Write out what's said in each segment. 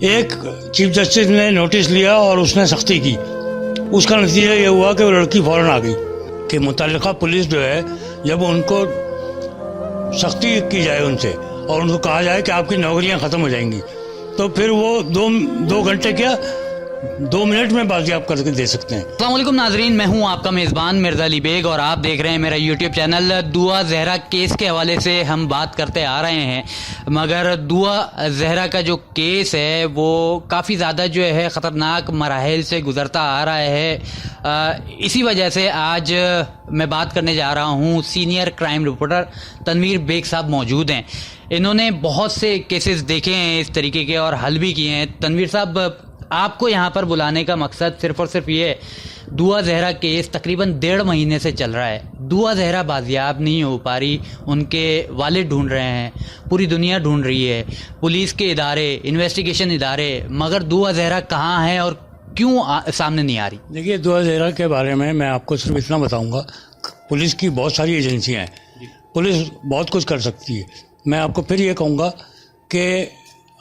ایک chief justice نے notice لیا اور اس نے سختی کی. اس کا نتیجہ یہ ہوا کہ وہ لڑکی فوراً آ گئی کہ متعلقہ پولیس جو ہے جب ان کو سختی کی جائے ان سے اور ان کو کہا جائے کہ آپ کی نوکریاں ختم ہو جائیں گی تو پھر وہ دو گھنٹے کیا 2 منٹ میں بازیاب کر کے دے سکتے ہیں. السلام علیکم ناظرین، میں ہوں آپ کا میزبان مرزا علی بیگ اور آپ دیکھ رہے ہیں میرا یوٹیوب چینل. دعا زہرا کیس کے حوالے سے ہم بات کرتے آ رہے ہیں، مگر دعا زہرا کا جو کیس ہے وہ کافی زیادہ جو ہے خطرناک مراحل سے گزرتا آ رہا ہے. اسی وجہ سے آج میں بات کرنے جا رہا ہوں. Senior crime reporter Tanveer Baig صاحب موجود ہیں. انہوں نے بہت سے کیسز دیکھے ہیں اس طریقے کے اور حل بھی کیے ہیں. تنویر صاحب، آپ کو یہاں پر بلانے کا مقصد صرف اور صرف یہ ہے، دعا زہرا کیس تقریباً 1.5 مہینے سے چل رہا ہے. دعا زہرا بازیاب نہیں ہو پا رہی، ان کے والد ڈھونڈ رہے ہیں، پوری دنیا ڈھونڈ رہی ہے، پولیس کے ادارے، انویسٹیگیشن ادارے، مگر دعا زہرا کہاں ہے اور کیوں سامنے نہیں آ رہی؟ دیکھیے، دعا زہرا کے بارے میں آپ کو صرف اتنا بتاؤں گا، پولیس کی بہت ساری ایجنسیاں ہیں، پولیس بہت کچھ کر سکتی ہے. میں آپ کو پھر یہ کہوں گا کہ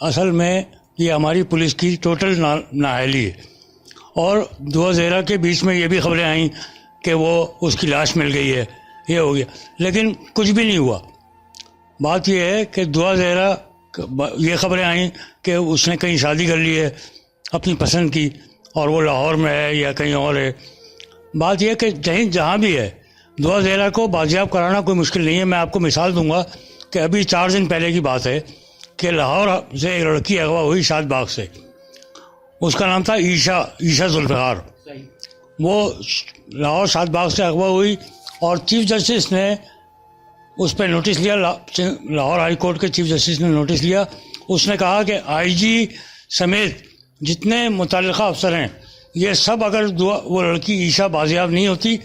اصل میں یہ ہماری پولیس کی ٹوٹل نااہلی ہے. اور دعا زہرا کے بیچ میں یہ بھی خبریں آئیں کہ وہ اس کی لاش مل گئی ہے، یہ ہو گیا، لیکن کچھ بھی نہیں ہوا. بات یہ ہے کہ دعا زہرا، یہ خبریں آئیں کہ اس نے کہیں شادی کر لی ہے اپنی پسند کی اور وہ لاہور میں ہے یا کہیں اور ہے. بات یہ ہے کہ جہاں بھی ہے دعا زہرا کو بازیاب کرانا کوئی مشکل نہیں ہے. میں آپ کو مثال دوں گا کہ ابھی 4 دن پہلے کی بات ہے کہ لاہور سے ایک لڑکی اغوا ہوئی شاد باغ سے. اس کا نام تھا عیشا ذوالفقار. وہ لاہور شاد باغ سے اغوا ہوئی اور چیف جسٹس نے اس پہ نوٹس لیا. لاہور ہائی کورٹ کے چیف جسٹس نے نوٹس لیا. اس نے کہا کہ آئی جی سمیت جتنے متعلقہ افسر ہیں یہ سب اگر وہ لڑکی عیشا بازیاب نہیں ہوتی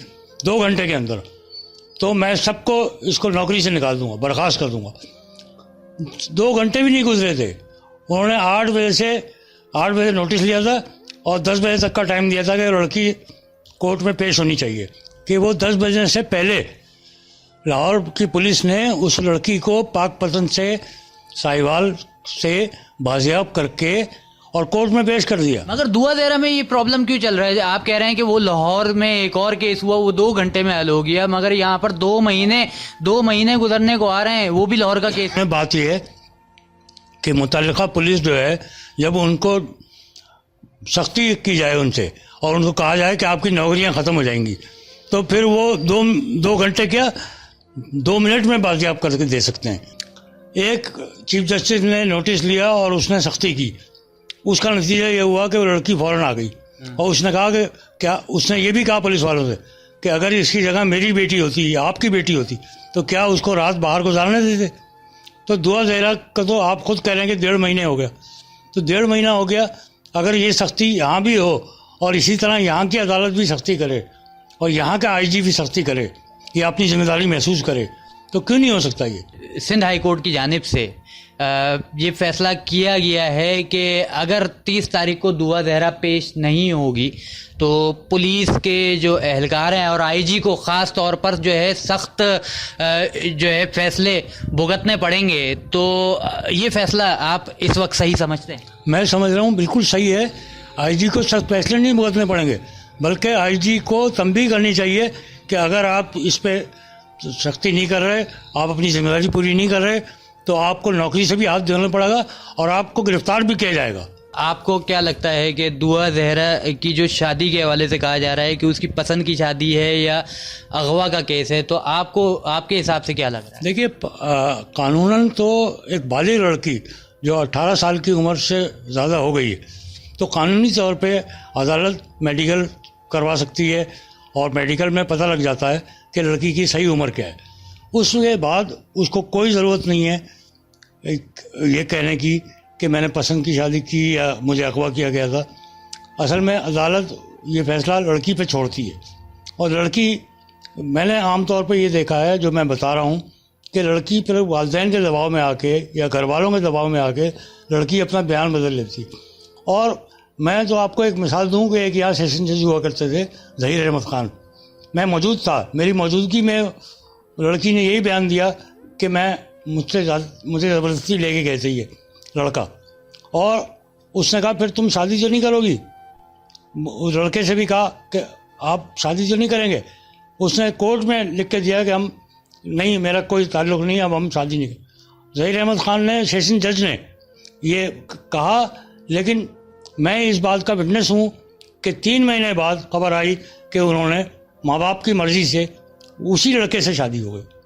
2 گھنٹے کے اندر تو میں سب کو اس کو نوکری سے نکال دوں گا، برخاست کر دوں گا. 2 گھنٹے بھی نہیں گزرے تھے، انہوں نے 8 بجے نوٹس لیا تھا اور 10 بجے تک کا ٹائم دیا تھا کہ لڑکی کورٹ میں پیش ہونی چاہیے. کہ وہ 10 بجے سے پہلے لاہور کی پولیس نے اس لڑکی کو پاک پتن سے ساہیوال سے بازیاب کر کے اور کورٹ میں پیش کر دیا. مگر دعا زہرا میں یہ پرابلم کیوں چل رہا ہے؟ آپ کہہ رہے ہیں کہ وہ لاہور میں ایک اور کیس ہوا، وہ 2 گھنٹے میں حل ہو گیا، مگر یہاں پر 2 مہینے گزرنے کو آ رہے ہیں، وہ بھی لاہور کا کیس. بات یہ ہے کہ متعلقہ پولیس جو ہے جب ان کو سختی کی جائے ان سے اور ان کو کہا جائے کہ آپ کی نوکریاں ختم ہو جائیں گی تو پھر وہ 2 گھنٹے کیا 2 منٹ میں بازیاب کر کے دے سکتے ہیں. ایک چیف جسٹس نے نوٹس لیا اور اس نے سختی کی. اس کا نتیجہ یہ ہوا کہ وہ لڑکی فوراً آ گئی اور اس نے کہا کہ کیا اس نے یہ بھی کہا پولیس والوں سے کہ اگر اس کی جگہ میری بیٹی ہوتی یا آپ کی بیٹی ہوتی تو کیا اس کو رات باہر گزارنے دیتے. تو دعا زہرا کا تو آپ خود کہہ رہے ہیں کہ 1.5 مہینے ہو گیا، تو 1.5 مہینہ ہو گیا. اگر یہ سختی یہاں بھی ہو اور اسی طرح یہاں کی عدالت بھی سختی کرے اور یہاں کا آئی جی بھی سختی کرے، یہ اپنی ذمہ داری محسوس کرے، تو کیوں نہیں ہو سکتا؟ یہ سندھ ہائی کورٹ کی جانب سے یہ فیصلہ کیا گیا ہے کہ اگر 30 تاریخ کو دعا زہرا پیش نہیں ہوگی تو پولیس کے جو اہلکار ہیں اور آئی جی کو خاص طور پر جو ہے سخت جو ہے فیصلے بھگتنے پڑیں گے. تو یہ فیصلہ آپ اس وقت صحیح سمجھتے ہیں؟ میں سمجھ رہا ہوں بالکل صحیح ہے. آئی جی کو سخت فیصلے نہیں بھگتنے پڑیں گے، بلکہ آئی جی کو تنبیہ کرنی چاہیے کہ اگر آپ اس پہ سختی نہیں کر رہے، آپ اپنی ذمہ داری پوری نہیں کر رہے تو آپ کو نوکری سے بھی ہاتھ دھونا پڑے گا اور آپ کو گرفتار بھی کیا جائے گا. آپ کو کیا لگتا ہے کہ دعا زہرا کی جو شادی کے حوالے سے کہا جا رہا ہے کہ اس کی پسند کی شادی ہے یا اغوا کا کیس ہے، تو آپ کے حساب سے کیا لگ رہا ہے؟ دیکھیے، قانوناً تو ایک بالغ لڑکی جو 18 سال کی عمر سے زیادہ ہو گئی ہے تو قانونی طور پہ عدالت میڈیکل کروا سکتی ہے اور میڈیکل میں پتہ لگ جاتا ہے کہ لڑکی کی صحیح عمر کیا ہے. اس کے بعد اس کو کوئی ضرورت نہیں ہے یہ کہنے کی کہ میں نے پسند کی شادی کی یا مجھے اغوا کیا گیا تھا. اصل میں عدالت یہ فیصلہ لڑکی پہ چھوڑتی ہے اور لڑکی، میں نے عام طور پہ یہ دیکھا ہے جو میں بتا رہا ہوں کہ لڑکی پھر والدین کے دباؤ میں آ کے یا گھر والوں کے دباؤ میں آ کے لڑکی اپنا بیان بدل لیتی. اور میں تو آپ کو ایک مثال دوں کہ ایک یہاں سیشن جج ہوا کرتے تھے ظہیر احمد خان، میں موجود تھا. میری موجودگی میں لڑکی نے یہی بیان دیا کہ مجھے زبردستی لے کے گئے تھے یہ لڑکا، اور اس نے کہا پھر تم شادی تو نہیں کرو گی. اس لڑکے سے بھی کہا کہ آپ شادی تو نہیں کریں گے. اس نے کورٹ میں لکھ کے دیا کہ ہم نہیں, میرا کوئی تعلق نہیں, اب ہم شادی نہیں کریں. ظہیر احمد خان نے, سیشن جج نے یہ کہا, لیکن میں اس بات کا وٹنس ہوں کہ 3 مہینے بعد خبر آئی کہ انہوں نے ماں باپ کی مرضی سے اسی لڑکے سے شادی ہو گئی.